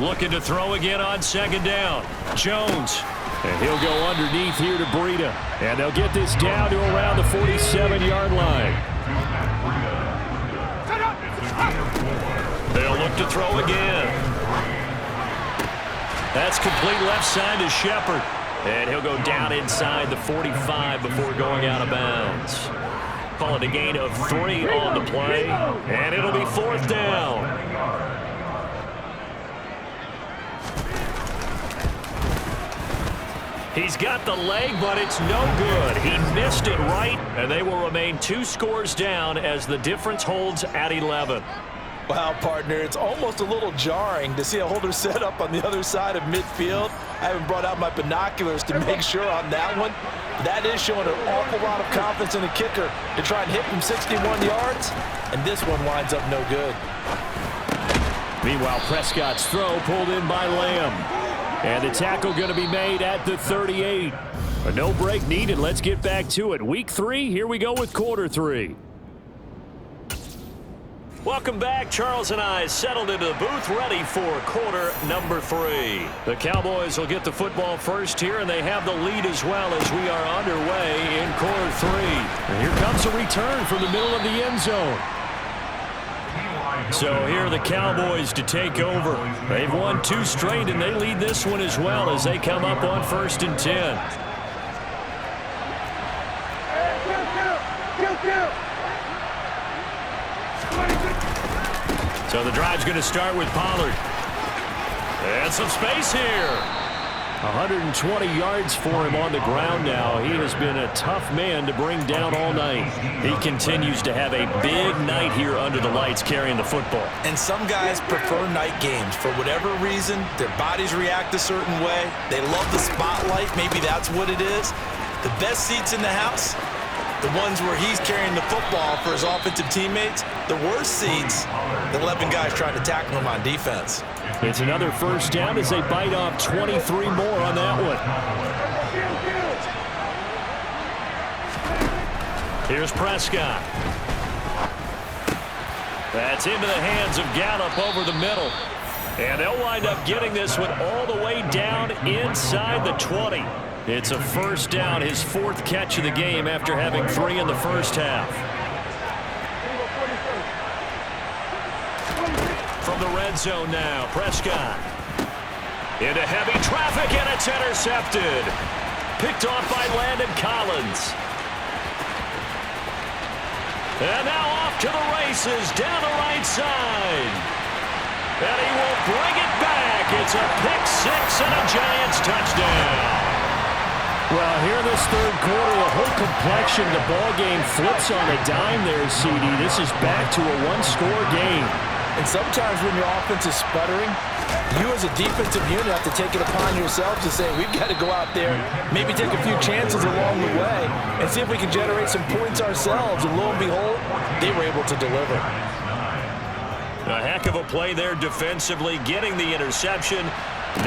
Looking to throw again on second down. Jones. And he'll go underneath here to Breida. And they'll get this down to around the 47-yard line. They'll look to throw again. That's complete left side to Shepard. And he'll go down inside the 45 before going out of bounds. Call it a gain of 3 on the play. And it'll be 4th down. He's got the leg, but it's no good. He missed it right, and they will remain 2 scores down as the difference holds at 11. Wow, partner, it's almost a little jarring to see a holder set up on the other side of midfield. I haven't brought out my binoculars to make sure on that one. That is showing an awful lot of confidence in the kicker to try and hit from 61 yards, and this one winds up no good. Meanwhile, Prescott's throw pulled in by Lamb. And the tackle going to be made at the 38. A no break needed. Let's get back to it. Week 3, here we go with quarter 3. Welcome back. Charles and I settled into the booth ready for quarter number 3. The Cowboys will get the football first here, and they have the lead as well as we are underway in quarter 3. And here comes a return from the middle of the end zone. So here are the Cowboys to take over. They've won 2 straight, and they lead this one as well as they come up on 1st and 10. So the drive's going to start with Pollard. And some space here. 120 yards for him on the ground now. He has been a tough man to bring down all night. He continues to have a big night here under the lights carrying the football. And some guys prefer night games. For whatever reason, their bodies react a certain way. They love the spotlight. Maybe that's what it is. The best seats in the house, the ones where he's carrying the football for his offensive teammates. The worst seats, the 11 guys trying to tackle him on defense. It's another first down as they bite off 23 more on that one. Here's Prescott. That's into the hands of Gallup over the middle. And they'll wind up getting this one all the way down inside the 20. It's a first down, his 4th catch of the game after having 3 in the first half. From the red zone now, Prescott. Into heavy traffic, and it's intercepted. Picked off by Landon Collins. And now off to the races, down the right side. And he will bring it back. It's a pick-6 and a Giants touchdown. Well, here in this 3rd quarter, the whole complexion of the ball game flips on a dime there, CD. This is back to a 1-score game. And sometimes when your offense is sputtering, you as a defensive unit have to take it upon yourselves to say, we've got to go out there, maybe take a few chances along the way, and see if we can generate some points ourselves. And lo and behold, they were able to deliver. A heck of a play there defensively, getting the interception,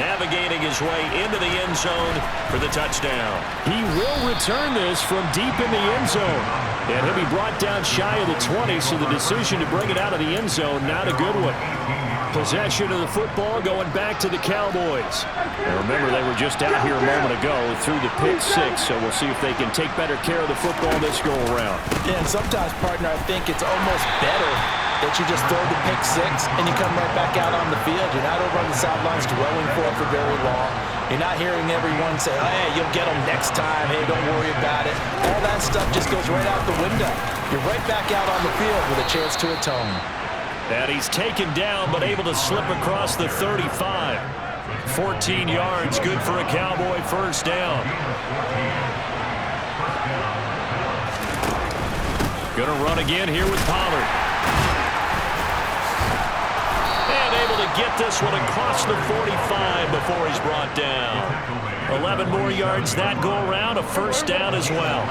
navigating his way into the end zone for the touchdown. He will return this from deep in the end zone. And he'll be brought down shy of the 20, so the decision to bring it out of the end zone, not a good one. Possession of the football going back to the Cowboys. And remember, they were just out here a moment ago through the pick-6, so we'll see if they can take better care of the football this go-around. Yeah, and sometimes, partner, I think it's almost better that you just throw the pick-6 and you come right back out on the field. You're not over on the sidelines dwelling for it for very long. You're not hearing everyone say, oh, hey, you'll get them next time. Hey, don't worry about it. All that stuff just goes right out the window. You're right back out on the field with a chance to atone. And he's taken down but able to slip across the 35. 14 yards, good for a Cowboy first down. Gonna run again here with Pollard. And able to get this one across the 45 before he's brought down. 11 more yards that go around, a first down as well.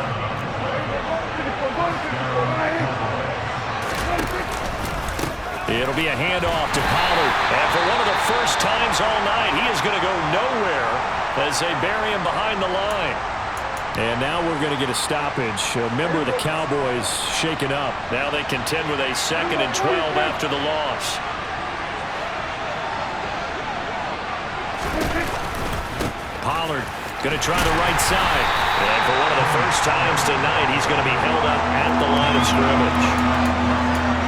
It'll be a handoff to Pollard. And for one of the first times all night, he is going to go nowhere as they bury him behind the line. And now we're going to get a stoppage. A member of the Cowboys shaken up. Now they contend with a 2nd and 12 after the loss. Pollard. Going to try the right side. And for one of the first times tonight, he's going to be held up at the line of scrimmage.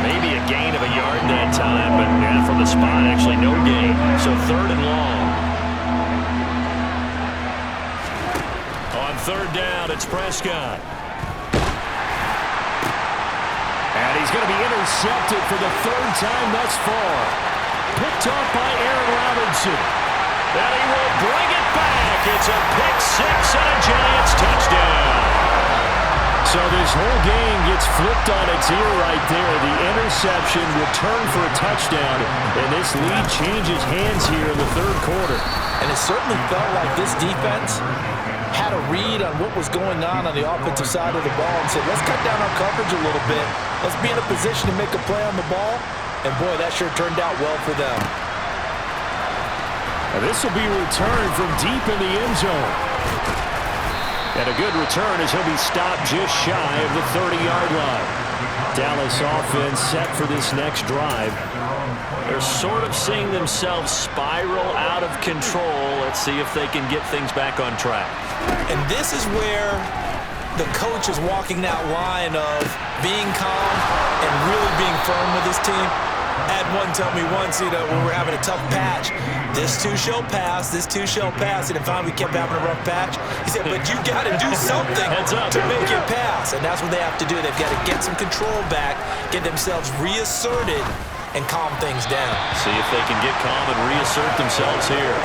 Maybe a gain of a yard that time, but yeah, from the spot, actually no gain. So 3rd and long. On 3rd down, it's Prescott. And he's going to be intercepted for the 3rd time thus far. Picked off by Aaron Robinson. And he will bring it back. It's a pick 6 and a Giants touchdown. So this whole game gets flipped on its ear right there. The interception, return for a touchdown, and this lead changes hands here in the 3rd quarter. And it certainly felt like this defense had a read on what was going on the offensive side of the ball and said, let's cut down our coverage a little bit. Let's be in a position to make a play on the ball. And, boy, that sure turned out well for them. And this will be returned from deep in the end zone. And a good return as he'll be stopped just shy of the 30-yard line. Dallas offense set for this next drive. They're sort of seeing themselves spiral out of control. Let's see if they can get things back on track. And this is where the coach is walking that line of being calm and really being firm with his team. I had one tell me once, when we were having a tough patch, this too shall pass, this too shall pass. And finally we kept having a rough patch. He said, but you got to do something to make it pass. And that's what they have to do. They've got to get some control back, get themselves reasserted, and calm things down. See if they can get calm and reassert themselves here.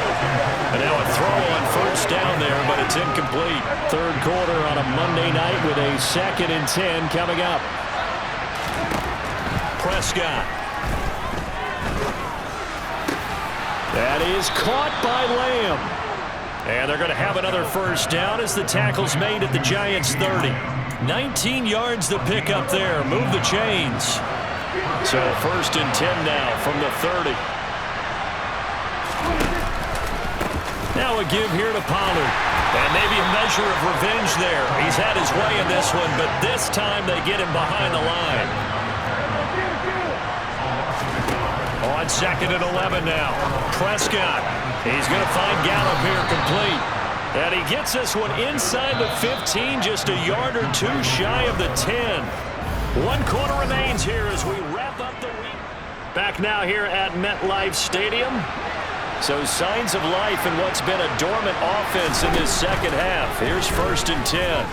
And now a throw on 1st down there, but it's incomplete. 3rd quarter on a Monday night with a 2nd and 10 coming up. Prescott. That is caught by Lamb. And they're going to have another 1st down as the tackle's made at the Giants' 30. 19 yards to pick up there. Move the chains. So 1st and 10 now from the 30. Now a give here to Pollard. And maybe a measure of revenge there. He's had his way in this one, but this time they get him behind the line. On 2nd and 11 now. Prescott. He's going to find Gallup here complete. And he gets this one inside the 15, just a yard or 2 shy of the 10. 1 quarter remains here as we wrap up the week. Back now here at MetLife Stadium. So signs of life in what's been a dormant offense in this 2nd half. Here's 1st and 10.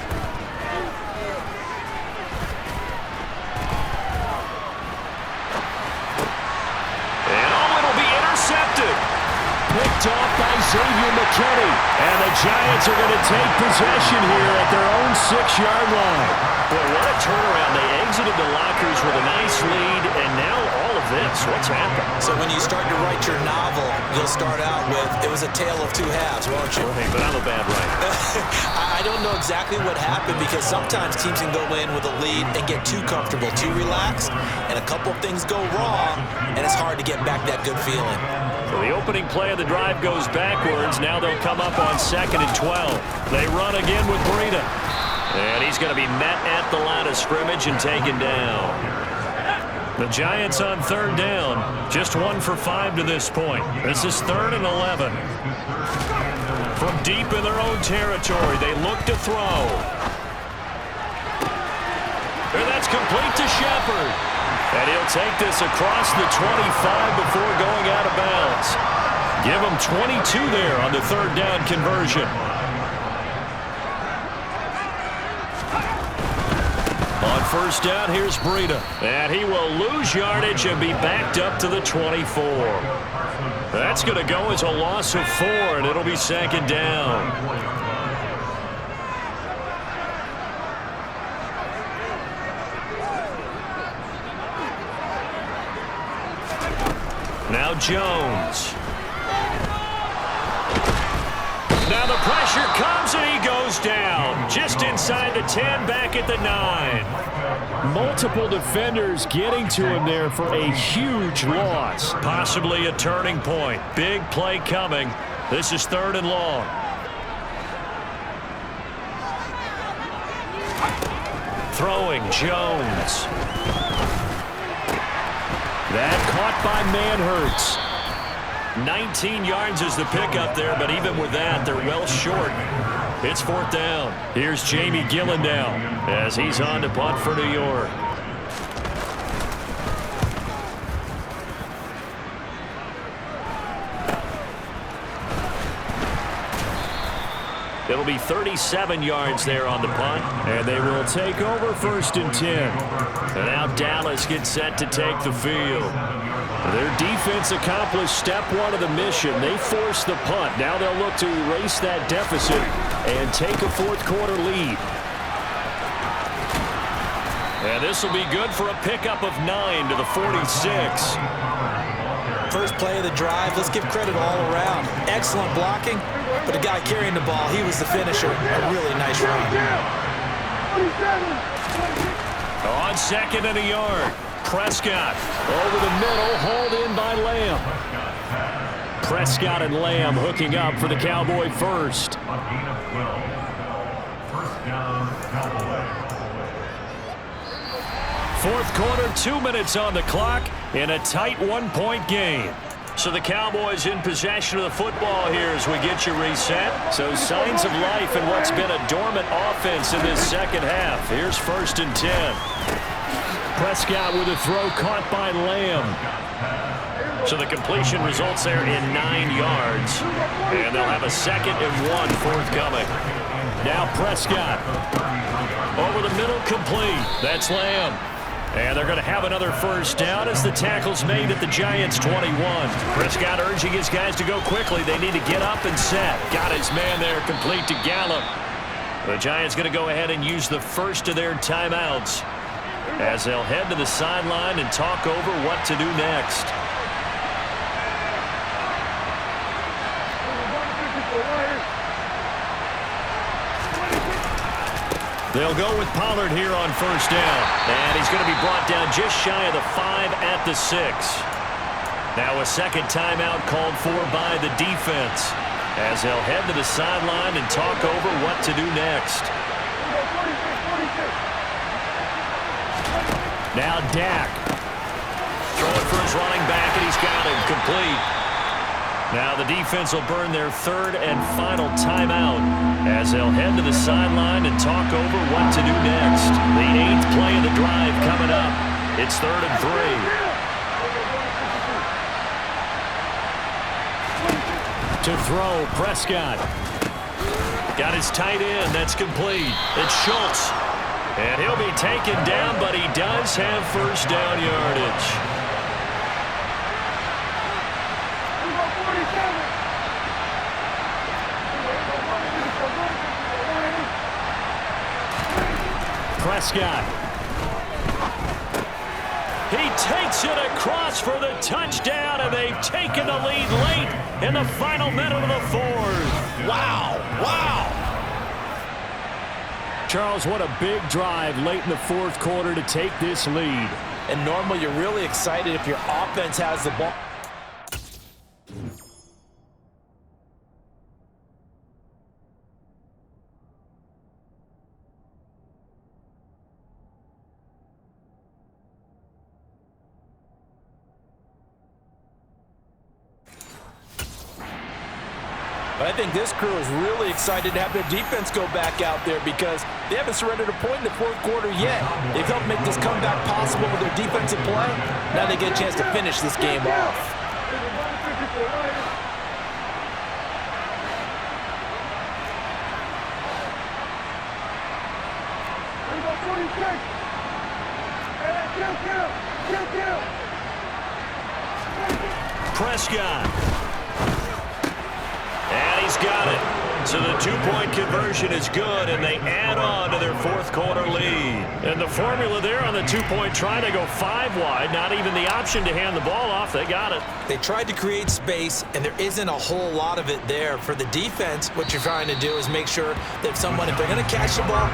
Picked off by Xavier McKinney. And the Giants are going to take possession here at their own 6-yard line. Boy, what a turnaround. They exited the lockers with a nice lead, and now all of this. What's happened? So when you start to write your novel, you'll start out with, it was a tale of 2 halves, won't you? Right, but I'm a bad writer. I don't know exactly what happened because sometimes teams can go in with a lead and get too comfortable, too relaxed, and a couple of things go wrong, and it's hard to get back that good feeling. So the opening play of the drive goes backwards. Now they'll come up on 2nd and 12. They run again with Breida. And he's going to be met at the line of scrimmage and taken down. The Giants on 3rd down. Just 1 for 5 to this point. This is 3rd and 11. From deep in their own territory, they look to throw. And that's complete to Shepard. And he'll take this across the 25 before going out of bounds. Give him 22 there on the 3rd down conversion. On 1st down, here's Breida. And he will lose yardage and be backed up to the 24. That's going to go as a loss of 4, and it'll be 2nd down. Now Jones. Now the pressure comes and he goes down. Just inside the 10, back at the 9. Multiple defenders getting to him there for a huge loss. Possibly a turning point. Big play coming. This is 3rd and long. Throwing Jones. That caught by Manhurts. 19 yards is the pickup there, but even with that, they're well short. It's 4th down. Here's Jamie Gillen now as he's on to punt for New York. It'll be 37 yards there on the punt, and they will take over 1st and 10. And now Dallas gets set to take the field. Their defense accomplished step 1 of the mission. They forced the punt. Now they'll look to erase that deficit and take a 4th quarter lead. And this will be good for a pickup of 9 to the 46. First play of the drive, let's give credit all around. Excellent blocking, but the guy carrying the ball, he was the finisher. A really nice run. On 2nd and a yard. Prescott over the middle, hauled in by Lamb. Prescott and Lamb hooking up for the Cowboy first. Fourth quarter, 2 minutes on the clock in a tight 1-point game. So the Cowboys in possession of the football here as we get you reset. So signs of life in what's been a dormant offense in this second half. Here's 1st and 10. Prescott with a throw caught by Lamb. So the completion results there in 9 yards. And they'll have a 2nd and 1 forthcoming. Now Prescott. Over the middle, complete. That's Lamb. And they're going to have another first down as the tackle's made at the Giants' 21. Prescott urging his guys to go quickly. They need to get up and set. Got his man there, complete to Gallup. The Giants going to go ahead and use the first of their timeouts as they'll head to the sideline and talk over what to do next. They'll go with Pollard here on first down. And he's going to be brought down just shy of the 5 at the 6. Now a second timeout called for by the defense as they'll head to the sideline and talk over what to do next. Now Dak. Throwing for his running back, and he's got him complete. Now the defense will burn their 3rd and final timeout as they'll head to the sideline and talk over what to do next. The 8th play of the drive coming up. It's 3rd and 3. To throw, Prescott. Got his tight end. That's complete. It's Schultz. And he'll be taken down, but he does have first down yardage. Prescott. He takes it across for the touchdown, and they've taken the lead late in the final minute of the 4th. Wow, wow. Charles, what a big drive late in the 4th quarter to take this lead. And normally you're really excited if your offense has the ball. But I think this crew is really excited to have their defense go back out there because they haven't surrendered a point in the 4th quarter yet. They've helped make this comeback possible with their defensive play. Now they get a chance to finish this game off. Prescott. And he's got it. So the 2-point conversion is good, and they add on to their 4th quarter lead. And the formula there on the 2-point try, they go 5 wide. Not even the option to hand the ball off. They got it. They tried to create space, and there isn't a whole lot of it there. For the defense, what you're trying to do is make sure that if they're going to catch the ball,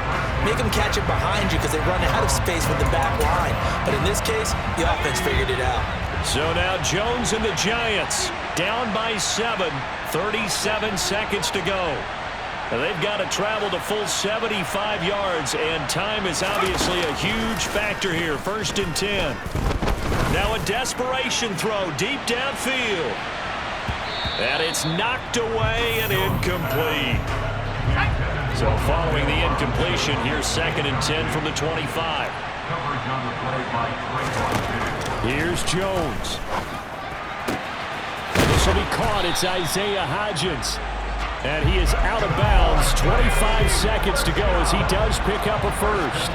make them catch it behind you because they run out of space with the back line. But in this case, the offense figured it out. So now Jones and the Giants down by 7, 37 seconds to go. And they've got to travel the full 75 yards, and time is obviously a huge factor here. 1st and 10. Now a desperation throw deep downfield. And it's knocked away and incomplete. So following the incompletion, here's 2nd and 10 from the 25. Here's Jones. This will be caught. It's Isaiah Hodgins. And he is out of bounds. 25 seconds to go as he does pick up a first.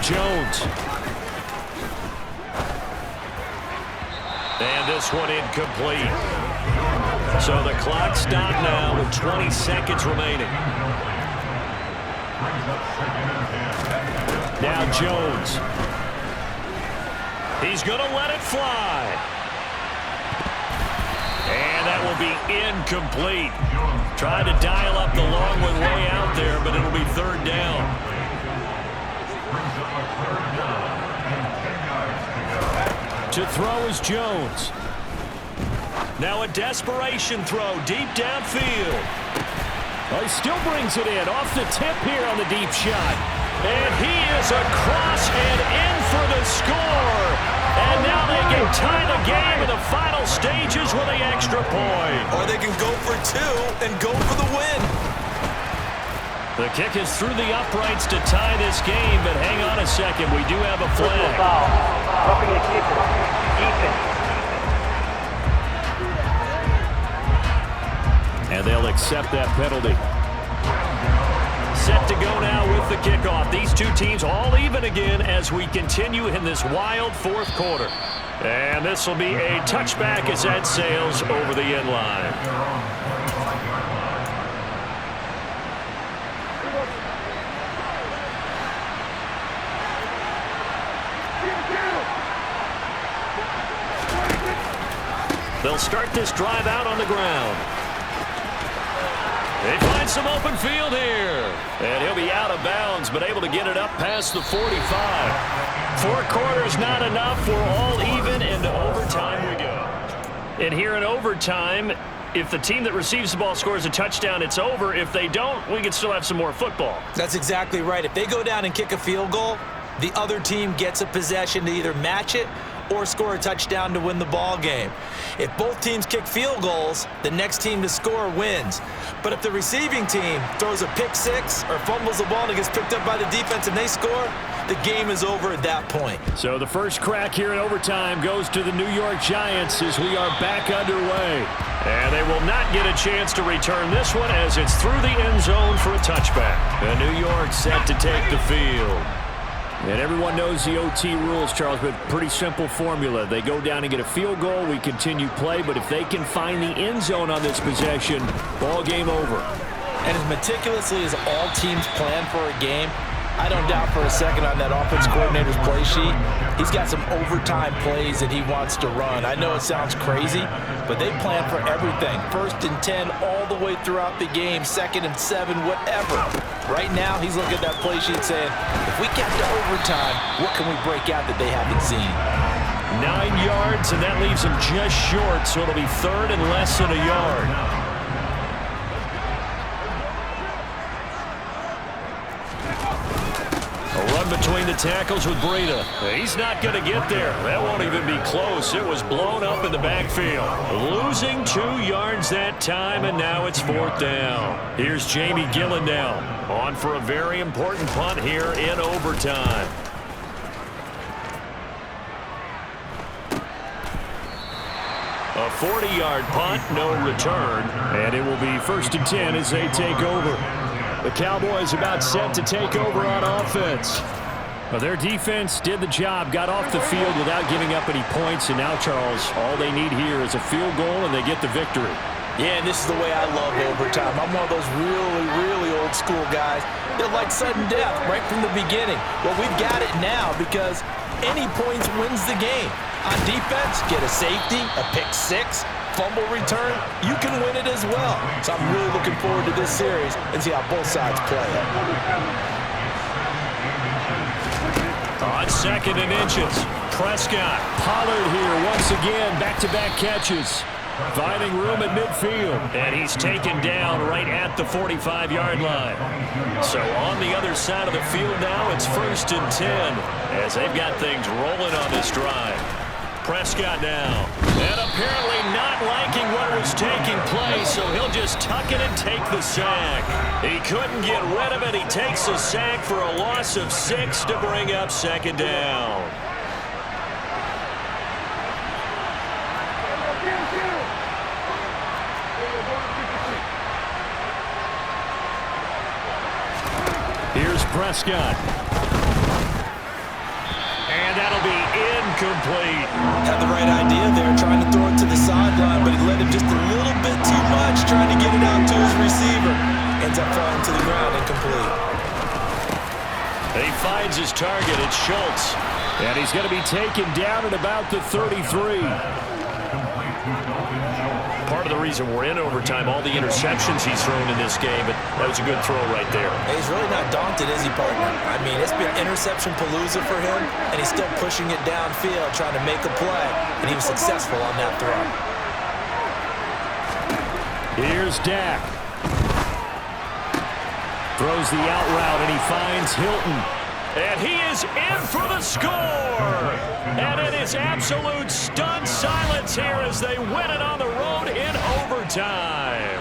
Jones. And this one incomplete. So the clock stopped now with 20 seconds remaining. Now Jones. He's going to let it fly. And that will be incomplete. Tried to dial up the long one way out there, but it'll be 3rd down. To throw is Jones. Now a desperation throw deep downfield. Well, he still brings it in off the tip here on the deep shot. And he is across and in for the score. And now they can tie the game in the final stages with the extra point. Or they can go for 2 and go for the win. The kick is through the uprights to tie this game, but hang on a second. We do have a flag. Foul. Roughing the kicker. Defense. And they'll accept that penalty. Set to go now with the kickoff. These two teams all even again as we continue in this wild 4th quarter. And this will be a touchback as that sails over the end line. They'll start this drive out on the ground. They find some open field here. And he'll be out of bounds, but able to get it up past the 45. 4 quarters not enough. We're all even, and to overtime we go. And here in overtime, if the team that receives the ball scores a touchdown, it's over. If they don't, we can still have some more football. That's exactly right. If they go down and kick a field goal, the other team gets a possession to either match it or score a touchdown to win the ball game. If both teams kick field goals, the next team to score wins. But if the receiving team throws a pick 6 or fumbles the ball and it gets picked up by the defense and they score, the game is over at that point. So the first crack here in overtime goes to the New York Giants as we are back underway. And they will not get a chance to return this one as it's through the end zone for a touchback. And New York set to take the field. And everyone knows the OT rules, Charles, but pretty simple formula. They go down and get a field goal, we continue play, but if they can find the end zone on this possession, ball game over. And as meticulously as all teams plan for a game, I don't doubt for a second on that offense coordinator's play sheet, he's got some overtime plays that he wants to run. I know it sounds crazy, but they plan for everything. 1st and 10 all the way throughout the game, 2nd and 7, whatever. Right now, he's looking at that play sheet saying, if we get to overtime, what can we break out that they haven't seen? 9 yards, and that leaves them just short, so it'll be 3rd and less than a yard. Between the tackles with Breida. He's not going to get there. That won't even be close. It was blown up in the backfield. Losing 2 yards that time, and now it's 4th down. Here's Jamie Gillen now, on for a very important punt here in overtime. A 40-yard punt, no return. And it will be 1st and 10 as they take over. The Cowboys about set to take over on offense. But their defense did the job, got off the field without giving up any points, and now, Charles, all they need here is a field goal, and they get the victory. Yeah, and this is the way I love overtime. I'm one of those really, really old school guys that like sudden death right from the beginning. Well, we've got it now because any points wins the game. On defense, get a safety, a pick 6, fumble return, you can win it as well. So I'm really looking forward to this series and see how both sides play it. On 2nd and inches, Prescott. Pollard here once again, back-to-back catches. Finding room at midfield. And he's taken down right at the 45-yard line. So on the other side of the field now, it's 1st and 10 as they've got things rolling on this drive. Prescott now. And apparently not liking what was taking place, so he'll just tuck it and take the sack. He couldn't get rid of it. He takes the sack for a loss of 6 to bring up 2nd down. Here's Prescott. And that'll be incomplete. Had the right idea there, trying to throw it to the sideline, but he let it just a little bit too much, trying to get it out to his receiver. Ends up falling to the ground, incomplete. He finds his target. It's Schultz. And he's going to be taken down at about the 33. Part of the reason we're in overtime, all the interceptions he's thrown in this game, but that was a good throw right there. He's really not daunted, is he, partner? I mean, it's been interception palooza for him, and he's still pushing it downfield, trying to make a play, and he was successful on that throw. Here's Dak. Throws the out route, and he finds Hilton. And he is in for the score. And it is absolute stunned silence here as they win it on the road in overtime.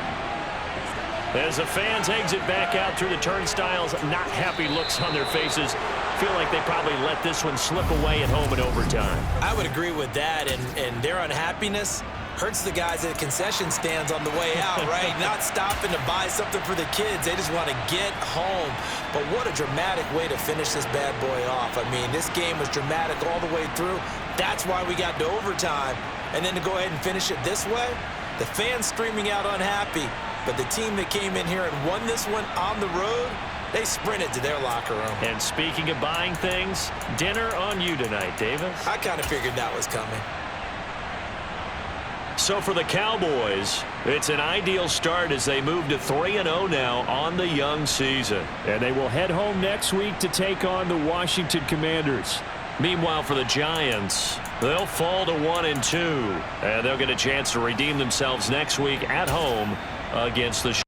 As the fans exit back out through the turnstiles, not happy looks on their faces. Feel like they probably let this one slip away at home in overtime. I would agree with that, and their unhappiness hurts the guys at the concession stands on the way out, right? Not stopping to buy something for the kids. They just want to get home. But what a dramatic way to finish this bad boy off. I mean, this game was dramatic all the way through. That's why we got to overtime. And then to go ahead and finish it this way, the fans streaming out unhappy. But the team that came in here and won this one on the road, they sprinted to their locker room. And speaking of buying things, dinner on you tonight, Davis. I kind of figured that was coming. So for the Cowboys, it's an ideal start as they move to 3-0 now on the young season. And they will head home next week to take on the Washington Commanders. Meanwhile, for the Giants, they'll fall to 1-2. And they'll get a chance to redeem themselves next week at home against the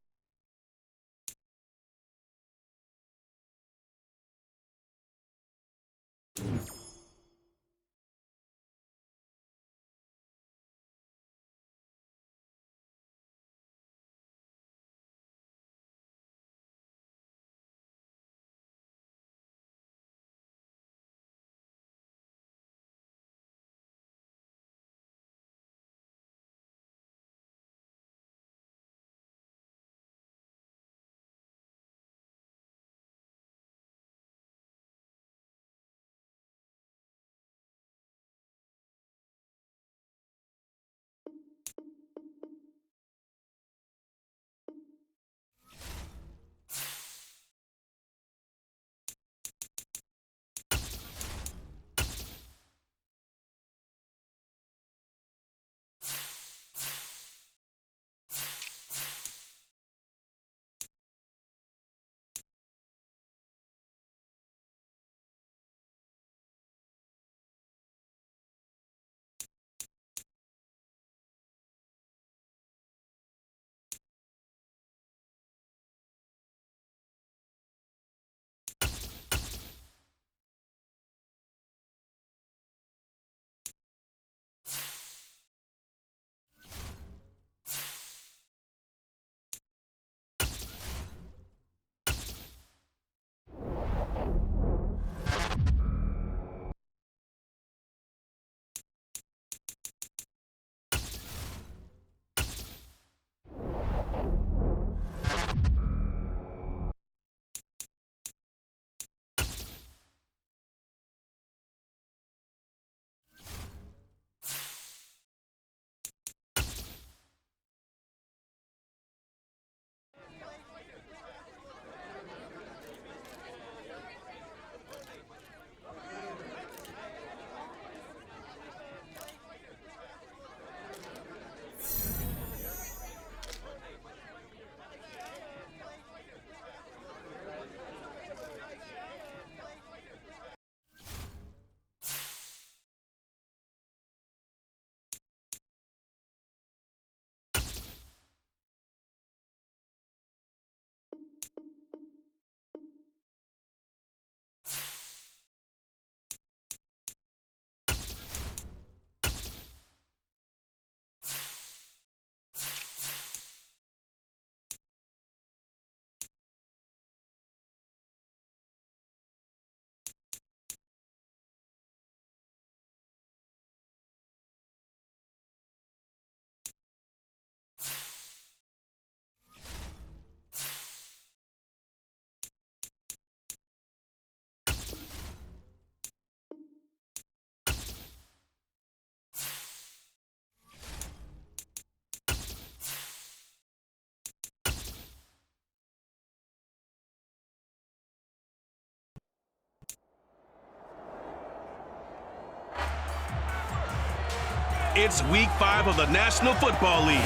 It's Week 5 of the National Football League.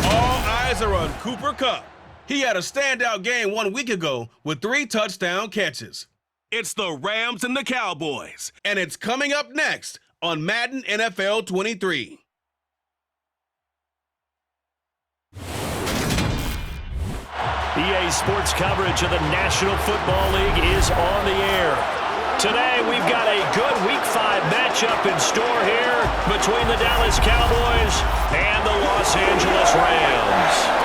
All eyes are on Cooper Kupp. He had a standout game 1 week ago with 3 touchdown catches. It's the Rams and the Cowboys, and it's coming up next on Madden NFL 23. EA Sports coverage of the National Football League is on the air. Today, we've got a good Week 5 matchup in store here between the Dallas Cowboys and the Los Angeles Rams.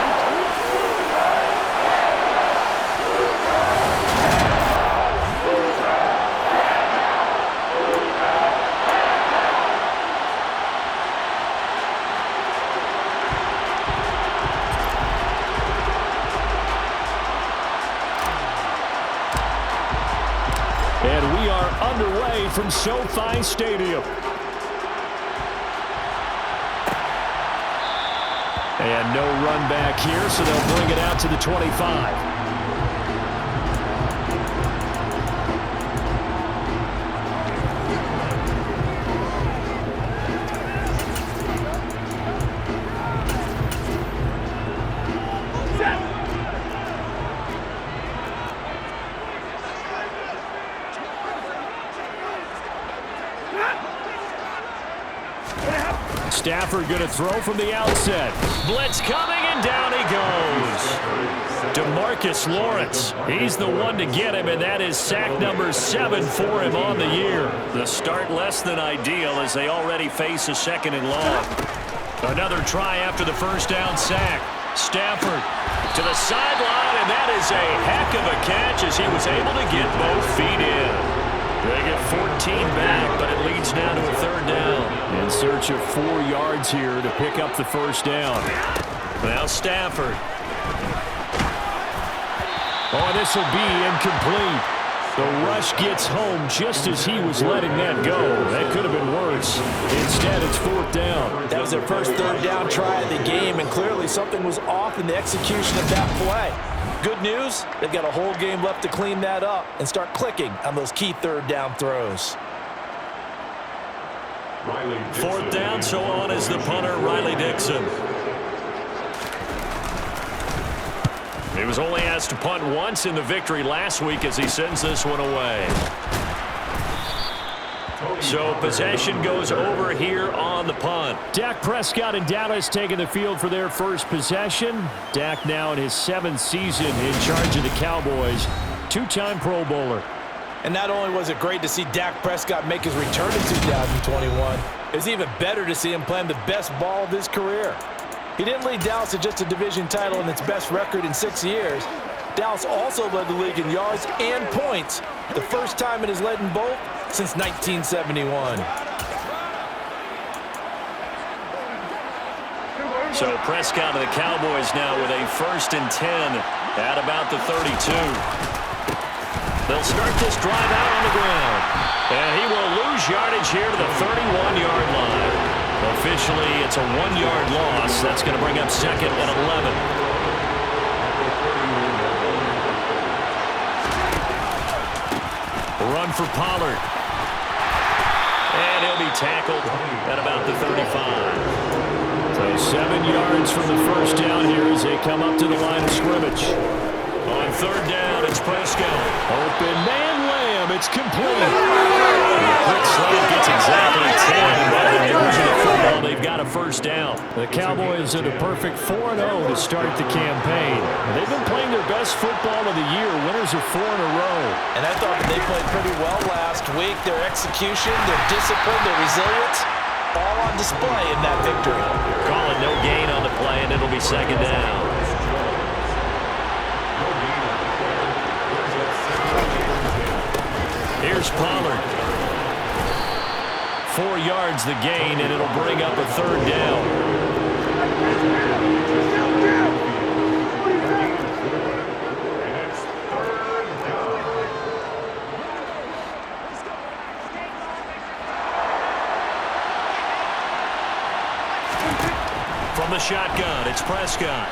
And we are underway from SoFi Stadium. And no run back here, so they'll bring it out to the 25. Stafford going to throw from the outset. Blitz coming, and down he goes. DeMarcus Lawrence. He's the one to get him, and that is sack number 7 for him on the year. The start less than ideal as they already face a 2nd and long. Another try after the first down sack. Stafford to the sideline, and that is a heck of a catch as he was able to get both feet in. They get 14 back, but it leads now to a 3rd down. In search of 4 yards here to pick up the first down. Now Stafford. Oh, this will be incomplete. The rush gets home just as he was letting that go. That could have been worse. Instead, it's 4th down. That was their first 3rd down try of the game, and clearly something was off in the execution of that play. Good news, they've got a whole game left to clean that up and start clicking on those key 3rd down throws. 4th down, so on is the punter, Riley Dixon. He was only asked to punt once in the victory last week as he sends this one away. So possession goes over here on the punt. Dak Prescott and Dallas taking the field for their first possession. Dak now in his 7th season in charge of the Cowboys. 2-time Pro Bowler. And not only was it great to see Dak Prescott make his return in 2021, it's even better to see him playing the best ball of his career. He didn't lead Dallas to just a division title and its best record in 6 years. Dallas also led the league in yards and points, the first time it has led in both since 1971. So Prescott of the Cowboys now with a 1st and 10 at about the 32. They'll start this drive out on the ground. And he will lose yardage here to the 31-yard line. Officially, it's a 1-yard loss. That's going to bring up 2nd and 11. Run for Pollard. And he'll be tackled at about the 35. So 7 yards from the first down here as they come up to the line of scrimmage. On 3rd down, it's Prescott. Open man Lamb. It's complete. The quick slant gets exactly 10. But in the version of football, they've got a first down. The Cowboys are the perfect 4-0 to start the campaign. They've been playing their best football of the year. Winners of 4 in a row. And I thought that they played pretty well last week. Their execution, their discipline, their resilience, all on display in that victory. Call it no gain on the play, and it'll be 2nd down. Here's Pollard. 4 yards the gain, and it'll bring up a 3rd down. From the shotgun, it's Prescott.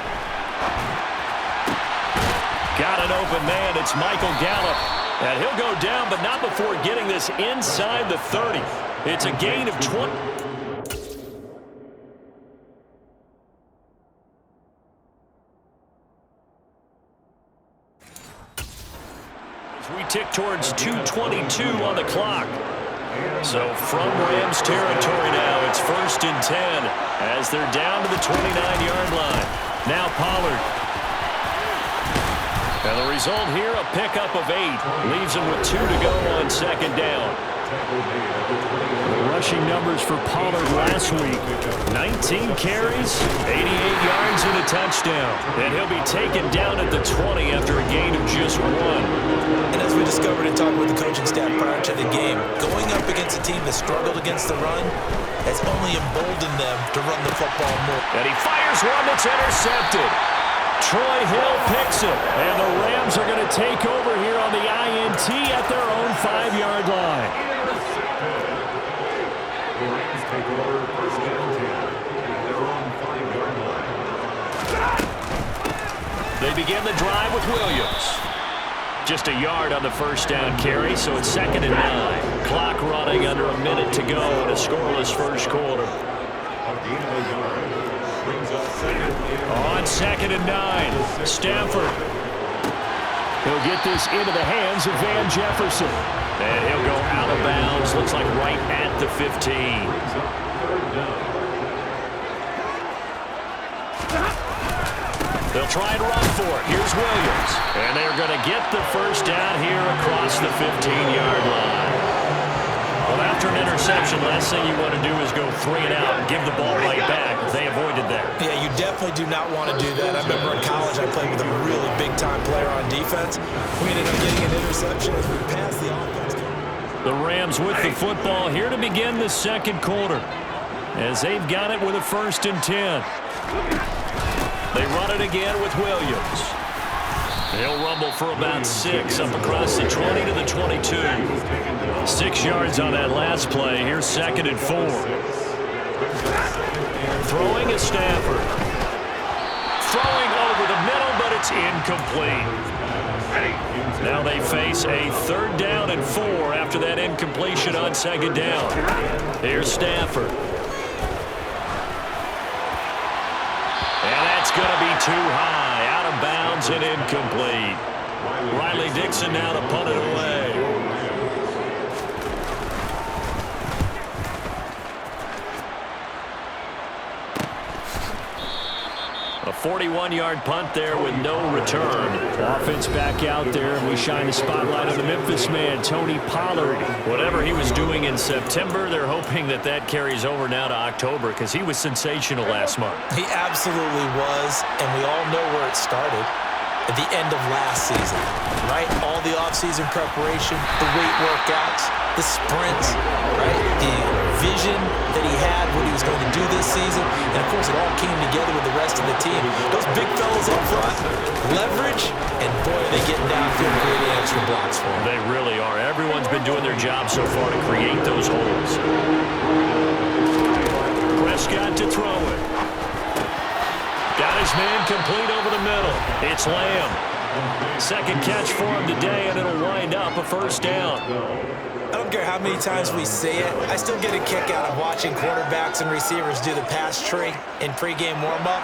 Got an open man. It's Michael Gallup. And he'll go down, but not before getting this inside the 30. It's a gain of 20. tick towards 2:22 on the clock. So from Rams territory now, it's 1st and 10 as they're down to the 29-yard line. Now Pollard. And the result here, a pickup of 8. Leaves him with 2 to go on 2nd down. The rushing numbers for Pollard last week: 19 carries, 88 yards, and a touchdown. And he'll be taken down at the 20 after a gain of just 1. And as we discovered in talking with the coaching staff prior to the game, going up against a team that struggled against the run has only emboldened them to run the football more. And he fires one that's intercepted. Troy Hill picks it, and the Rams are going to take over here on the INT at their own 5-yard line. They begin the drive with Williams. Just a yard on the 1st down carry, so it's 2nd and 9. Clock running under a minute to go in a scoreless first quarter. On 2nd and 9, Stafford. He'll get this into the hands of Van Jefferson. And he'll go out of bounds, looks like right at the 15. They'll try and run for it. Here's Williams. And they're going to get the 1st down here across the 15-yard line. Well, after an interception, last thing you want to do is go 3 and out and give the ball right back. They avoided that. Yeah, you definitely do not want to do that. I remember in college I played with a really big-time player on defense. We ended up getting an interception as we passed the offense. The Rams with the football here to begin the 2nd quarter, as they've got it with a 1st and 10. They run it again with Williams. He'll rumble for about 6 up across the 20 to the 22. 6 yards on that last play. Here's 2nd and 4. Throwing is Stafford. Throwing over the middle, but it's incomplete. Now they face a 3rd down and 4 after that incompletion on 2nd down. Here's Stafford. And that's going to be too high. Out of bounds and incomplete. Riley Dixon now to punt it away. A 41-yard punt there with no return. Offense back out there, and we shine the spotlight on the Memphis man, Tony Pollard. Whatever he was doing in September, they're hoping that that carries over now to October because he was sensational last month. He absolutely was, and we all know where it started. At the end of last season, right? All the offseason preparation, the weight workouts, the sprints, right? The vision that he had what he was going to do this season. And, of course, it all came together with the rest of the team. Those big fellas up front, leverage, and, boy, are they getting downfield creating extra blocks for him. They really are. Everyone's been doing their job so far to create those holes. Prescott to throw it. Got his man complete over the middle. It's Lamb. 2nd catch for him today, and it'll wind up a 1st down. I don't care how many times we say it, I still get a kick out of watching quarterbacks and receivers do the pass tree in pregame warm-up.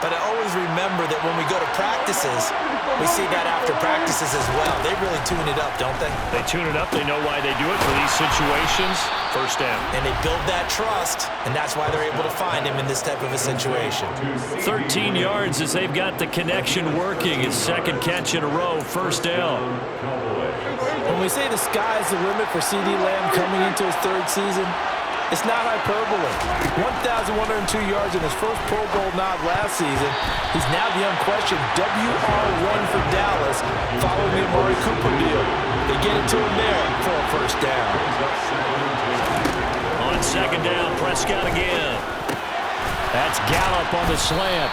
But I always remember that when we go to practices, we see that after practices as well. They really tune it up, don't they? They tune it up. They know why they do it for these situations. 1st down. And they build that trust, and that's why they're able to find him in this type of a situation. 13 yards as they've got the connection working. His 2nd catch in a row, 1st down. When we say the sky's the limit for C.D. Lamb coming into his 3rd season, it's not hyperbole. 1,102 yards in his first Pro Bowl nod last season. He's now the unquestioned WR1 for Dallas following the Amari Cooper deal. They get it to him there for a 1st down. On 2nd down, Prescott again. That's Gallup on the slant.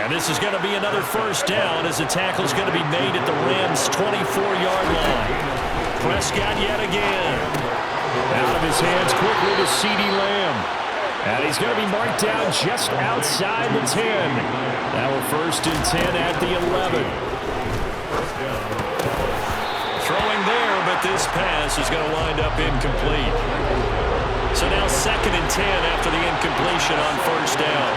And this is going to be another 1st down as the tackle's going to be made at the Rams' 24-yard line. Prescott yet again. Out of his hands quickly to C.D. Lamb. And he's going to be marked down just outside the 10. Now a 1st and 10 at the 11. Throwing there, but this pass is going to wind up incomplete. So now 2nd and 10 after the incompletion on 1st down.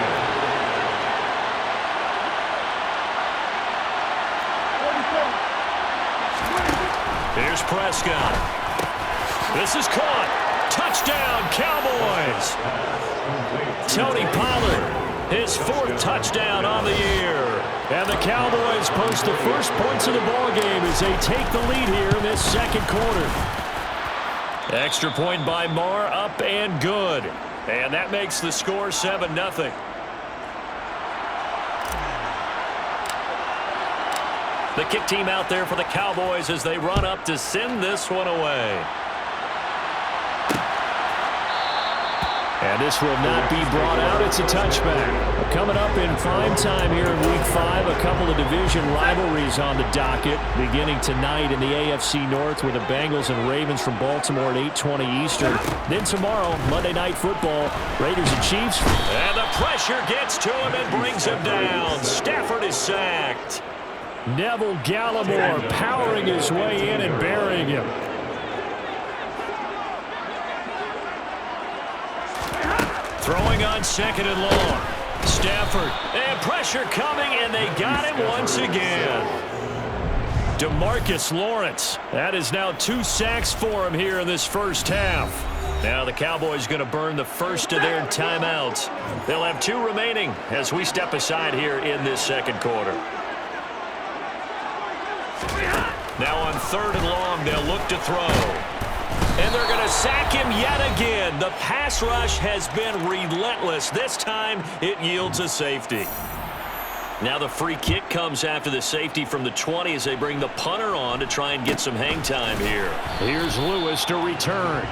Prescott. This is caught. Touchdown, Cowboys. Tony Pollard, his 4th touchdown on the year. And the Cowboys post the first points of the ballgame as they take the lead here in this second quarter. Extra point by Marr, up and good. And that makes the score 7-0. The kick team out there for the Cowboys as they run up to send this one away. And this will not be brought out. It's a touchback. Coming up in prime time here in Week 5, a couple of division rivalries on the docket, beginning tonight in the AFC North with the Bengals and Ravens from Baltimore at 8:20 Eastern. Then tomorrow, Monday Night Football, Raiders and Chiefs. And the pressure gets to him and brings him down. Stafford is sacked. Neville Gallimore powering his way in and burying him. Throwing on 2nd and long. Stafford, and pressure coming, and they got him once again. DeMarcus Lawrence. That is now 2 sacks for him here in this first half. Now the Cowboys going to burn the first of their timeouts. They'll have 2 remaining as we step aside here in this second quarter. Now on 3rd and long, they'll look to throw. And they're going to sack him yet again. The pass rush has been relentless. This time, it yields a safety. Now the free kick comes after the safety from the 20 as they bring the punter on to try and get some hang time here. Here's Lewis to return.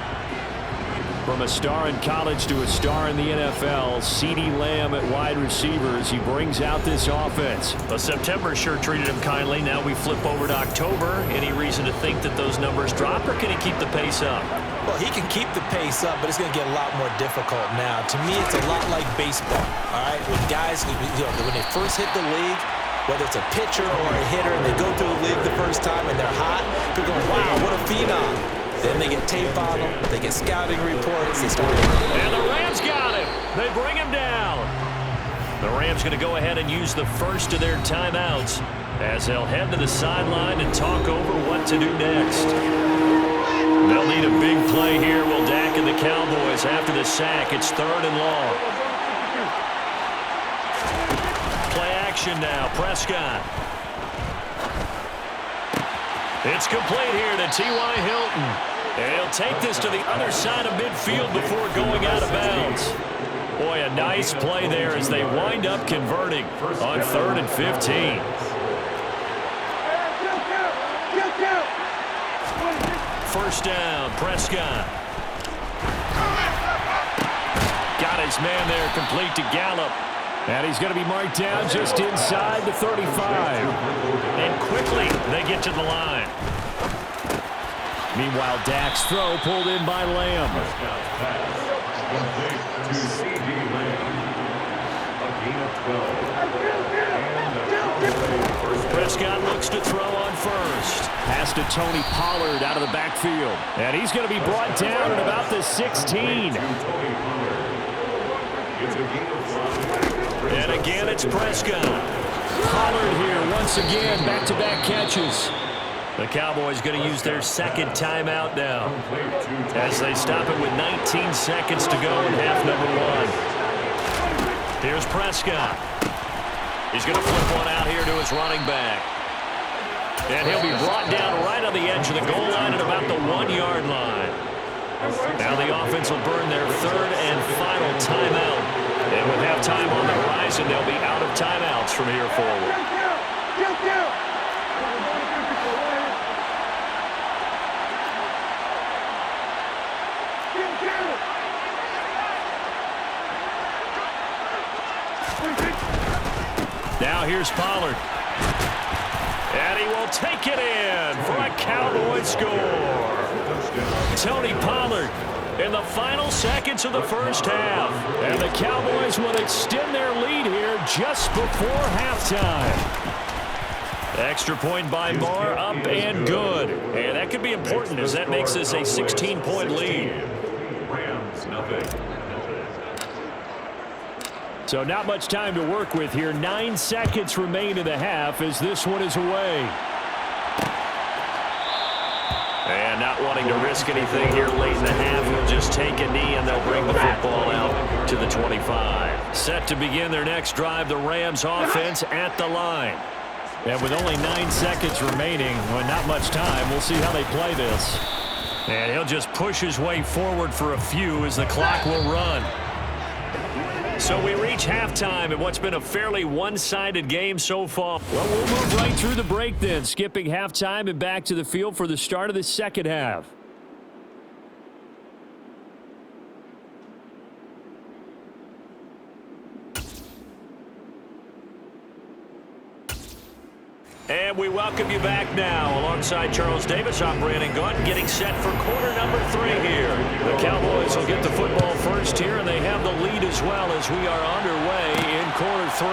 From a star in college to a star in the NFL, CeeDee Lamb at wide receivers. He brings out this offense. Well, September sure treated him kindly. Now we flip over to October. Any reason to think that those numbers drop, or can he keep the pace up? Well, he can keep the pace up, but it's going to get a lot more difficult now. To me, it's a lot like baseball, all right? When guys, when they first hit the league, whether it's a pitcher or a hitter, and they go through the league the first time and they're hot, they're going, wow, what a phenom. Then they get tape on them. They get scouting reports. They start. And the Rams got him. They bring him down. The Rams going to go ahead and use the first of their timeouts as they'll head to the sideline and talk over what to do next. They'll need a big play here. Will Dak and the Cowboys after the sack. It's 3rd and long. Play action now. Prescott. It's complete here to T.Y. Hilton. And he'll take this to the other side of midfield before going out of bounds. Boy, a nice play there as they wind up converting on 3rd and 15. First down, Prescott. Got his man there, complete to Gallup. And he's going to be marked down just inside the 35. And quickly, they get to the line. Meanwhile, Dak's throw pulled in by Lamb. Prescott looks to throw on first. Pass to Tony Pollard out of the backfield. And he's going to be brought down at about the 16. And again, it's Prescott. Pollard here once again, back-to-back catches. The Cowboys going to use their second timeout now as they stop it with 19 seconds to go in half number 1. Here's Prescott. He's going to flip one out here to his running back. And he'll be brought down right on the edge of the goal line at about the 1-yard line. Now the offense will burn their 3rd and final timeout. And with halftime on the horizon, they'll be out of timeouts from here forward. Now here's Pollard. And he will take it in for a Cowboy score. Tony Pollard in the final seconds of the first half. And the Cowboys will extend their lead here just before halftime. Extra point by Marr, up and good. And that could be important as that makes this a 16-point lead. So not much time to work with here. 9 seconds remain in the half as this one is away. And not wanting to risk anything here late in the half, he'll just take a knee and they'll bring the football out to the 25. Set to begin their next drive, the Rams offense at the line. And with only 9 seconds remaining, well, not much time, we'll see how they play this. And he'll just push his way forward for a few as the clock will run. So we reach halftime in what's been a fairly one-sided game so far. Well, we'll move right through the break then, skipping halftime and back to the field for the start of the second half. And we welcome you back now. Alongside Charles Davis, I'm Brandon Gaunt, getting set for quarter number 3 here. The Cowboys will get the football first here, and they have the lead as well as we are underway in quarter 3.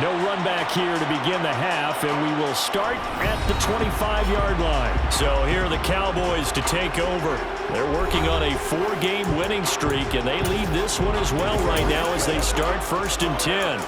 No run back here to begin the half, and we will start at the 25-yard line. So here are the Cowboys to take over. They're working on a 4-game winning streak, and they lead this one as well right now as they start 1st and 10.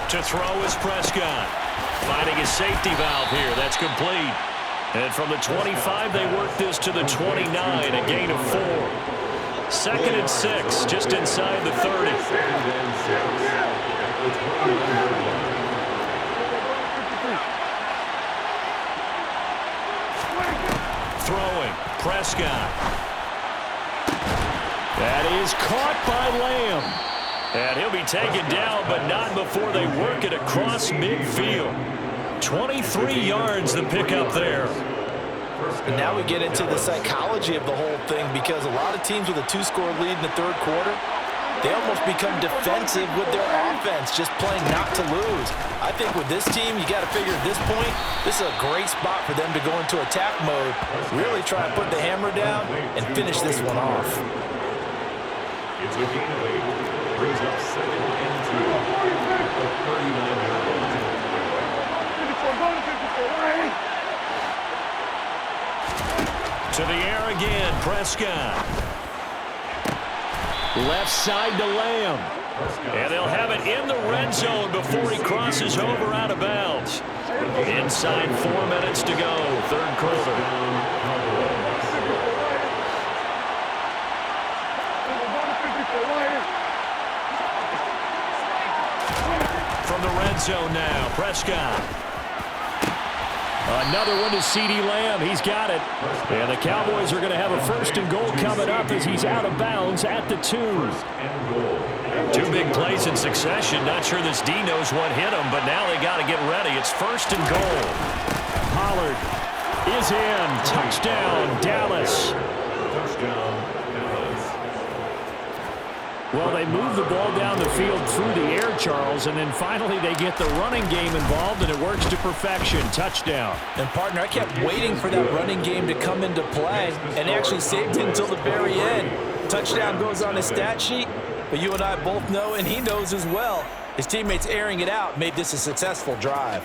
To throw is Prescott. Finding his safety valve here. That's complete. And from the 25, they work this to the 29, a gain of 4. 2nd and 6, just inside the 30. Throwing, Prescott. That is caught by Lamb. And he'll be taken down, but not before they work it across midfield. 23 yards the pickup there. And now we get into the psychology of the whole thing, because a lot of teams with a 2-score lead in the 3rd quarter, they almost become defensive with their offense, just playing not to lose. I think with this team, you got to figure at this point, this is a great spot for them to go into attack mode, really try and put the hammer down and finish this one off. It's a gain of 8. Brings up 2nd and 2. To the air again, Prescott. Left side to Lamb. And they'll have it in the red zone before he crosses over out of bounds. Inside 4 minutes to go, 3rd quarter. From the red zone now, Prescott. Another one to CeeDee Lamb. He's got it. And the Cowboys are going to have a 1st and goal coming up as he's out of bounds at the 2. 2 big plays in succession. Not sure this D knows what hit him, but now they got to get ready. It's 1st and goal. Pollard is in. Touchdown, Dallas. Well, they move the ball down the field through the air, Charles, and then finally they get the running game involved, and it works to perfection. Touchdown. And, partner, I kept waiting for that running game to come into play, and actually saved it until the very end. Touchdown goes on his stat sheet, but you and I both know, and he knows as well, his teammates airing it out made this a successful drive.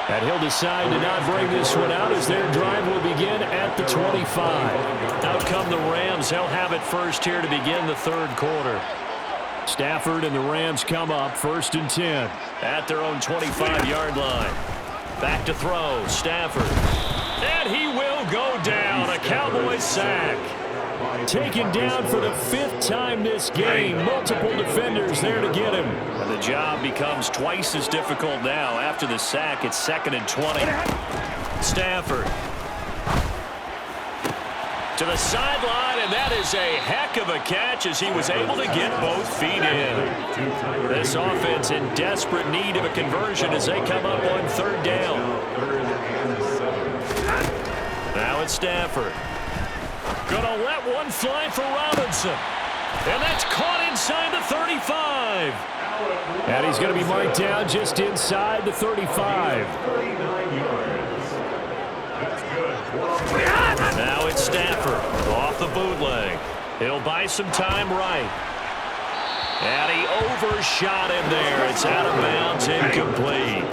And he'll decide to not bring this one out as their drive will begin at the 25. Out come the Rams. They'll have it first here to begin the 3rd quarter. Stafford and the Rams come up 1st and 10. At their own 25-yard line. Back to throw. Stafford. And he will go down. A Cowboys sack. Taken down for the 5th time this game. Multiple defenders there to get him. And the job becomes twice as difficult now. After the sack, it's 2nd and 20. Stafford. To the sideline, and that is a heck of a catch as he was able to get both feet in. This offense in desperate need of a conversion as they come up on 3rd down. Now it's Stafford. Gonna let one fly for Robinson. And that's caught inside the 35. And he's going to be marked down just inside the 35. Now it's Stafford off the bootleg. He'll buy some time right. And he overshot him there. It's out of bounds, incomplete.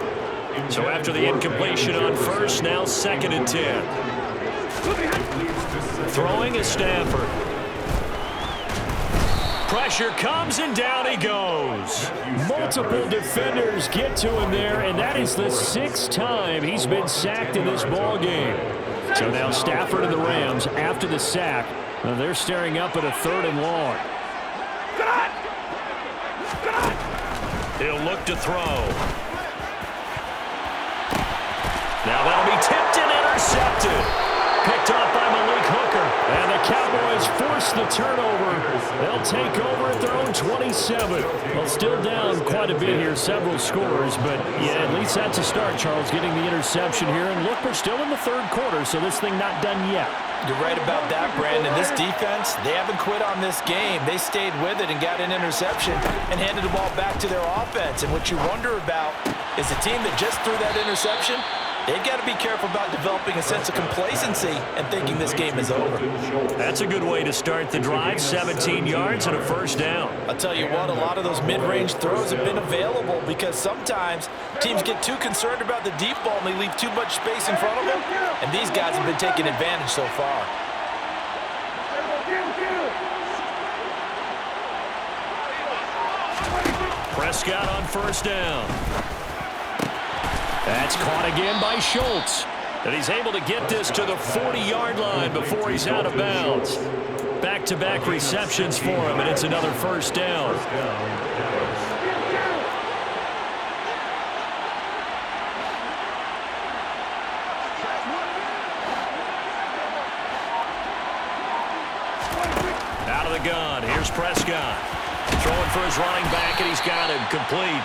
So after the incompletion on first, now 2nd and 10. Throwing is Stafford. Pressure comes, and down he goes. Multiple defenders get to him there, and that is the 6th time he's been sacked in this ball game. So now Stafford and the Rams, after the sack, they're staring up at a 3rd and long. He'll look to throw. Now that'll be tipped and intercepted. Picked off by Malik Hooker. And the Cowboys force the turnover. They'll take over at their own 27. Well, still down quite a bit here, several scores, but yeah, at least that's a start, Charles, getting the interception here. And look, we're still in the 3rd quarter, so this thing not done yet. You're right about that, Brandon. This defense, they haven't quit on this game. They stayed with it and got an interception and handed the ball back to their offense. And what you wonder about is the team that just threw that interception, they've got to be careful about developing a sense of complacency and thinking this game is over. That's a good way to start the drive. 17 yards and a 1st down. I'll tell you what, a lot of those mid-range throws have been available because sometimes teams get too concerned about the deep ball and they leave too much space in front of them. And these guys have been taking advantage so far. Prescott on 1st down. That's caught again by Schultz. And he's able to get this to the 40-yard line before he's out of bounds. Back-to-back receptions for him, and it's another 1st down. Out of the gun, here's Prescott. Throwing for his running back, and he's got him complete.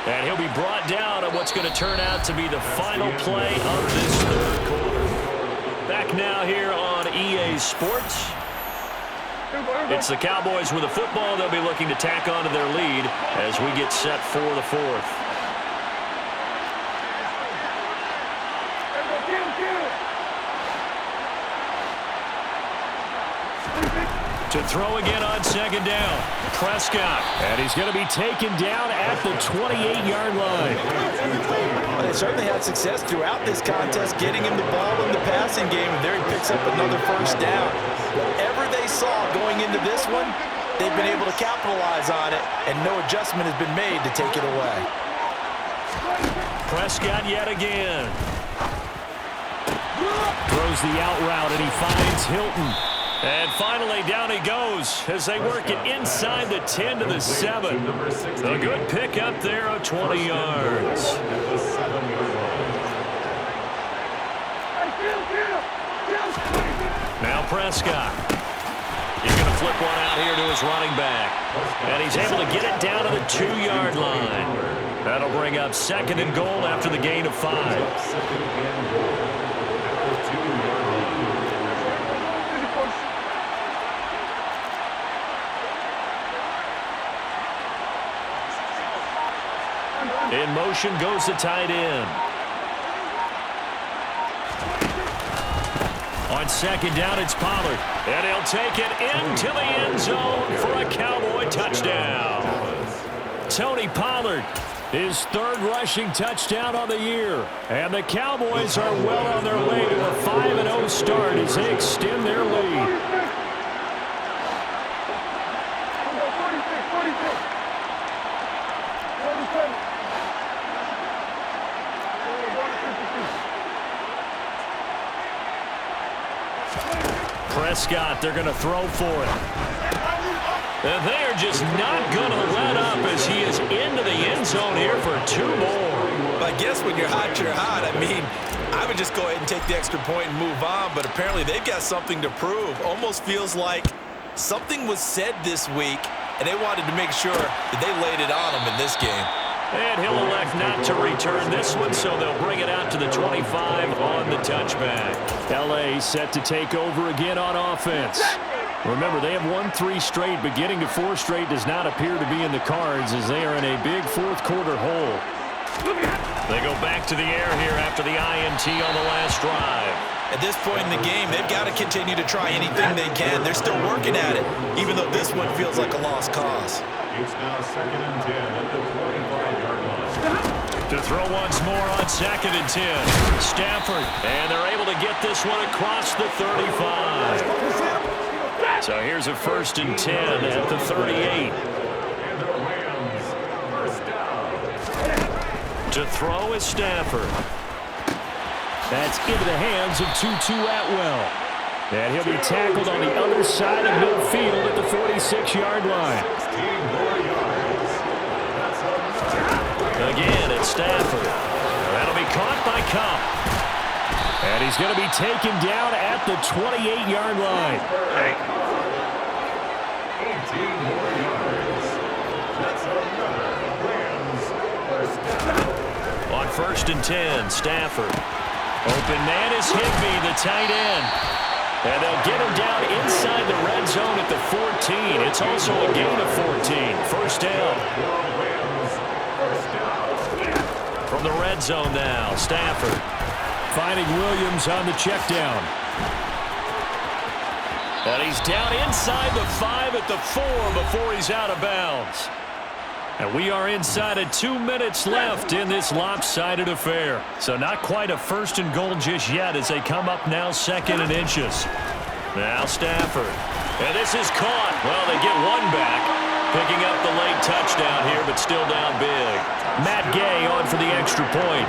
And he'll be brought down on what's going to turn out to be the final play of this 3rd quarter. Back now here on EA Sports. It's the Cowboys with the football. They'll be looking to tack on to their lead as we get set for the 4th. To throw again on 2nd down. Prescott. And he's going to be taken down at the 28-yard line. Well, they certainly had success throughout this contest getting him the ball in the passing game, and there he picks up another 1st down. Whatever they saw going into this one, they've been able to capitalize on it, and no adjustment has been made to take it away. Prescott yet again. Throws the out route, and he finds Hilton. And finally, down he goes as they work it inside the 10 to the 7. A good pick up there of 20 yards. Now Prescott. He's going to flip one out here to his running back. And he's able to get it down to the 2-yard line. That'll bring up 2nd and goal after the gain of 5. In motion goes the tight end. On 2nd down, it's Pollard. And he'll take it into the end zone for a Cowboy touchdown. Tony Pollard, his 3rd rushing touchdown on the year. And the Cowboys are well on their way to a 5-0 start as they extend their lead. Prescott, they're going to throw for it. And they're just not going to let up as he is into the end zone here for 2 more. Well, I guess when you're hot, you're hot. I mean, I would just go ahead and take the extra point and move on, but apparently they've got something to prove. Almost feels like something was said this week, and they wanted to make sure that they laid it on them in this game. And he'll elect not to return this one, so they'll bring it out to the 25 on the touchback. L.A. set to take over again on offense. Remember, they have won 3 straight, but getting to 4 straight does not appear to be in the cards as they are in a big 4th quarter hole. They go back to the air here after the INT on the last drive. At this point in the game, they've got to continue to try anything they can. They're still working at it, even though this one feels like a lost cause. It's now 2nd and 10 at the 25-yard line. To throw once more on 2nd and 10. Stafford, and they're able to get this one across the 35. So here's a 1st and 10 at the 38. And the Rams, first down. To throw is Stafford. That's into the hands of Tutu Atwell. And he'll be tackled on the other side of midfield at the 46-yard line. 16 more yards. That's enough. Again, it's Stafford. That'll be caught by Cup. And he's going to be taken down at the 28-yard line. 18 more yards. That's another Rams first down. On 1st and 10, Stafford. Open man is Higbee, the tight end. And they'll get him down inside the red zone at the 14. It's also a gain of 14. First down. From the red zone now, Stafford. Finding Williams on the check down. And he's down inside the 5 at the 4 before he's out of bounds. And we are inside of 2 minutes left in this lopsided affair. So not quite a 1st and goal just yet as they come up now 2nd and inches. Now Stafford. And this is caught. Well, they get one back. Picking up the late touchdown here, but still down big. Matt Gay on for the extra point.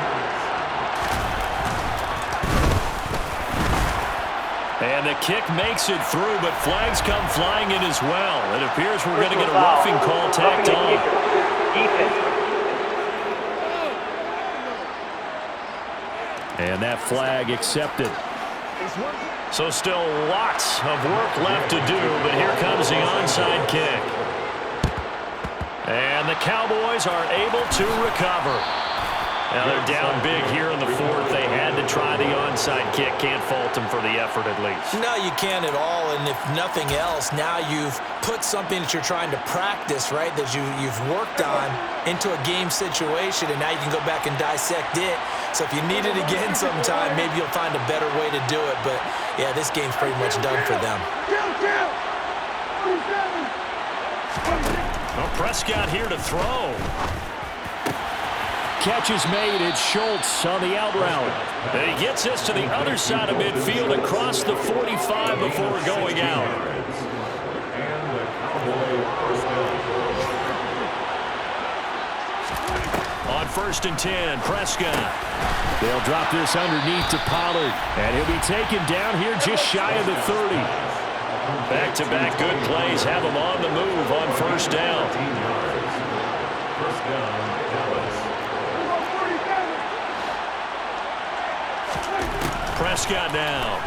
And the kick makes it through, but flags come flying in as well. It appears we're going to get a roughing call tacked on. And that flag accepted. So still lots of work left to do, but here comes the onside kick. And the Cowboys are able to recover. Now they're down big here in the 4th. They had to try the onside kick. Can't fault them for the effort at least. No, you can't at all. And if nothing else, now you've put something that you're trying to practice, right, that you've worked on into a game situation, and now you can go back and dissect it. So if you need it again sometime, maybe you'll find a better way to do it. But, yeah, this game's pretty much done for them. Well, Prescott here to throw. Catch is made. It's Schultz on the out route. And he gets this to the other side of midfield across the 45 before going out. And the Cowboy first down. On 1st and 10, Prescott. They'll drop this underneath to Pollard. And he'll be taken down here just shy of the 30. Back-to-back good plays have him on the move on 1st down. 15 yards. First down, Dallas. Prescott now.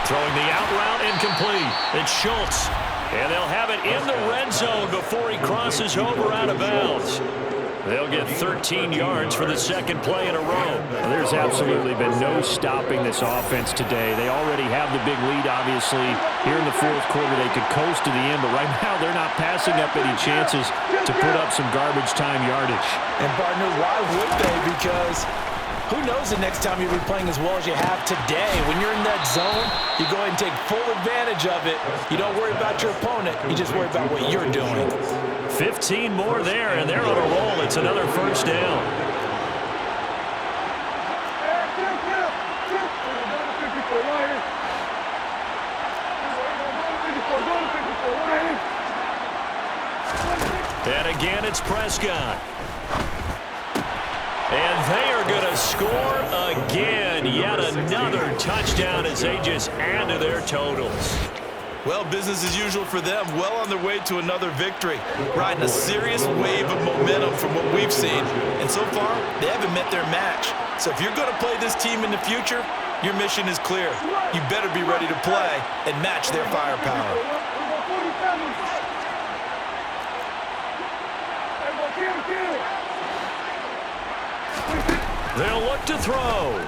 Throwing the out route incomplete. It's Schultz. And they'll have it in the red zone before he crosses over out of bounds. They'll get 13 yards for the 2nd play in a row. Well, there's absolutely been no stopping this offense today. They already have the big lead, obviously. Here in the 4th quarter, they could coast to the end, but right now they're not passing up any chances to put up some garbage time yardage. And, partner, why would they? Because who knows the next time you'll be playing as well as you have today. When you're in that zone, you go ahead and take full advantage of it. You don't worry about your opponent. You just worry about what you're doing. 15 more there, and they're on a roll. It's another 1st down. And again, it's Prescott. And they are going to score again. Yet another touchdown as they just add to their totals. Well, business as usual for them. Well on their way to another victory. Riding a serious wave of momentum from what we've seen. And so far, they haven't met their match. So if you're going to play this team in the future, your mission is clear. You better be ready to play and match their firepower. They'll look to throw.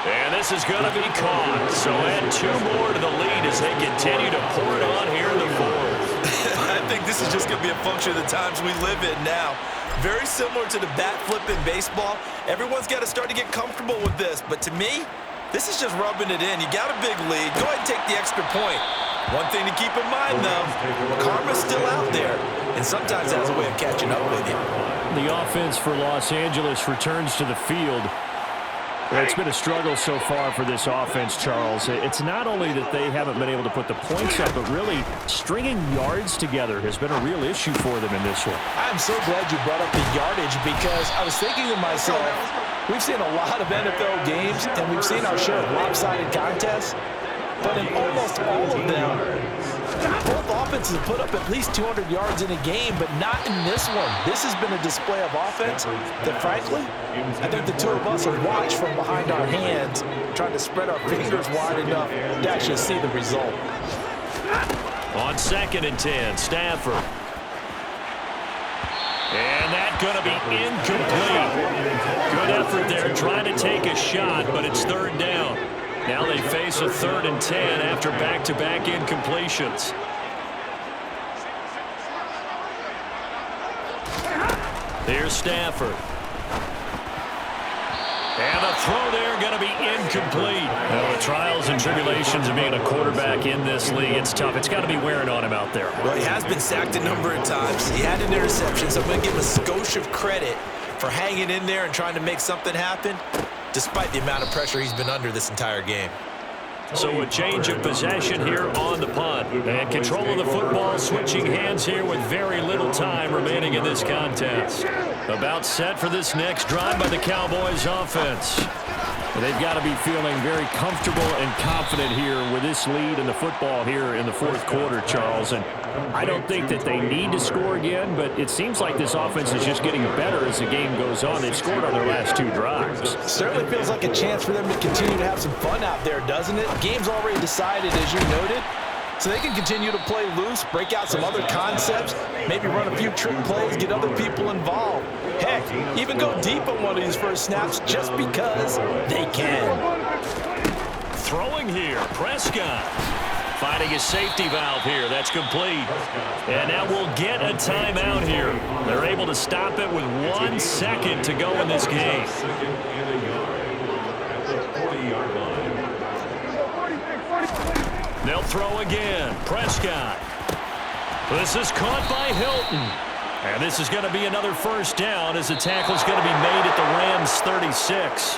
And this is going to be caught. So add 2 more to the lead as they continue to pour it on here in the 4th. I think this is just going to be a function of the times we live in now. Very similar to the bat flip in baseball. Everyone's got to start to get comfortable with this. But to me, this is just rubbing it in. You got a big lead. Go ahead and take the extra point. One thing to keep in mind, though, karma's still out there, and sometimes has a way of catching up with you. The offense for Los Angeles returns to the field. It's been a struggle so far for this offense, Charles. It's not only that they haven't been able to put the points up, but really stringing yards together has been a real issue for them in this one. I'm so glad you brought up the yardage because I was thinking to myself, we've seen a lot of NFL games, and we've seen our share of lopsided contests, but in almost all of them, both offenses have put up at least 200 yards in a game, but not in this one. This has been a display of offense that, frankly, I think the two of us have watched from behind our hands, trying to spread our fingers wide enough to actually see the result. On 2nd and 10, Stafford. And that's going to be incomplete. Good effort there trying to take a shot, but it's 3rd down. Now they face a 3rd and 10 after back-to-back incompletions. Here's Stafford. And the throw there going to be incomplete. Well, the trials and tribulations of being a quarterback in this league, it's tough. It's got to be wearing on him out there. Well, he has been sacked a number of times. He had an interception, so I'm going to give him a skosh of credit for hanging in there and trying to make something happen, despite the amount of pressure he's been under this entire game. So a change of possession here on the punt. And control of the football switching hands here with very little time remaining in this contest. About set for this next drive by the Cowboys offense. They've got to be feeling very comfortable and confident here with this lead in the football here in the 4th quarter, Charles. And I don't think that they need to score again, but it seems like this offense is just getting better as the game goes on. They've scored on their last 2 drives. Certainly feels like a chance for them to continue to have some fun out there, doesn't it? Game's already decided, as you noted. So they can continue to play loose, break out some other concepts, maybe run a few trick plays, get other people involved. Heck, even go deep on one of these first snaps just because they can. Throwing here, Prescott. Finding a safety valve here. That's complete. And now we'll get a timeout here. They're able to stop it with 1 second to go in this game. They'll throw again. Prescott. This is caught by Hilton. And this is going to be another 1st down as the tackle is going to be made at the Rams 36.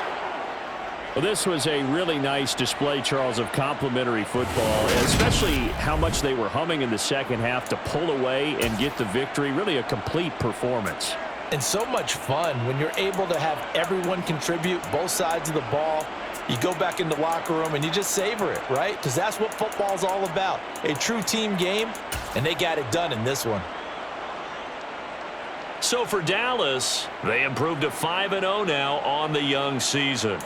Well, this was a really nice display, Charles, of complimentary football, and especially how much they were humming in the second half to pull away and get the victory. Really a complete performance. And so much fun when you're able to have everyone contribute, both sides of the ball. You go back in the locker room and you just savor it, right? Because that's what football's all about. A true team game, and they got it done in this one. So for Dallas, they improved to 5-0 now on the young season.